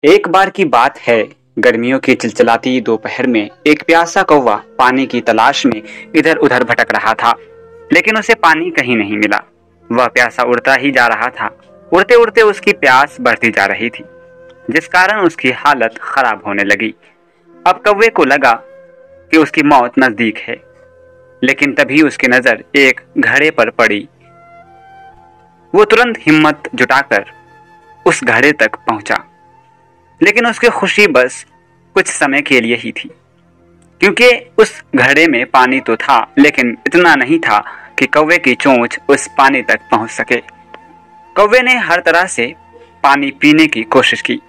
एक बार की बात है। गर्मियों की चिलचिलाती दोपहर में एक प्यासा कौवा पानी की तलाश में इधर उधर भटक रहा था, लेकिन उसे पानी कहीं नहीं मिला। वह प्यासा उड़ता ही जा रहा था। उड़ते उड़ते उसकी प्यास बढ़ती जा रही थी, जिस कारण उसकी हालत खराब होने लगी। अब कौवे को लगा कि उसकी मौत नजदीक है, लेकिन तभी उसकी नजर एक घड़े पर पड़ी। वो तुरंत हिम्मत जुटाकर उस घड़े तक पहुंचा, लेकिन उसकी खुशी बस कुछ समय के लिए ही थी, क्योंकि उस घड़े में पानी तो था, लेकिन इतना नहीं था कि कौवे की चोंच उस पानी तक पहुंच सके। कौवे ने हर तरह से पानी पीने की कोशिश की,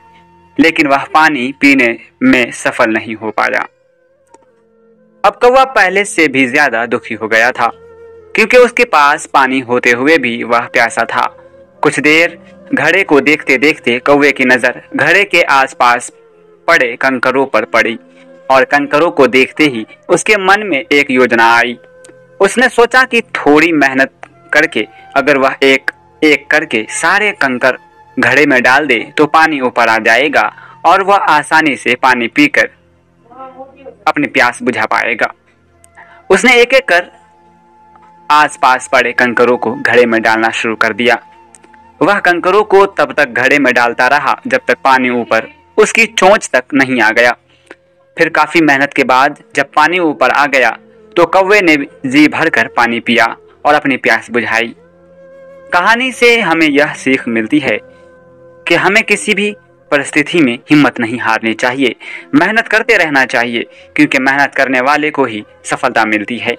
लेकिन वह पानी पीने में सफल नहीं हो पाया। अब कौवा पहले से भी ज्यादा दुखी हो गया था, क्योंकि उसके पास पानी होते हुए भी वह प्यासा था। कुछ देर घड़े को देखते देखते कौवे की नजर घड़े के आसपास पड़े कंकरों पर पड़ी, और कंकरों को देखते ही उसके मन में एक योजना आई। उसने सोचा कि थोड़ी मेहनत करके अगर वह एक एक करके सारे कंकर घड़े में डाल दे तो पानी ऊपर आ जाएगा और वह आसानी से पानी पीकर अपनी प्यास बुझा पाएगा। उसने एक एक कर आसपास पड़े कंकरों को घड़े में डालना शुरू कर दिया। वह कंकरों को तब तक घड़े में डालता रहा जब तक पानी ऊपर उसकी चोंच तक नहीं आ गया। फिर काफी मेहनत के बाद जब पानी ऊपर आ गया तो कौवे ने जी भरकर पानी पिया और अपनी प्यास बुझाई। कहानी से हमें यह सीख मिलती है कि हमें किसी भी परिस्थिति में हिम्मत नहीं हारनी चाहिए, मेहनत करते रहना चाहिए, क्योंकि मेहनत करने वाले को ही सफलता मिलती है।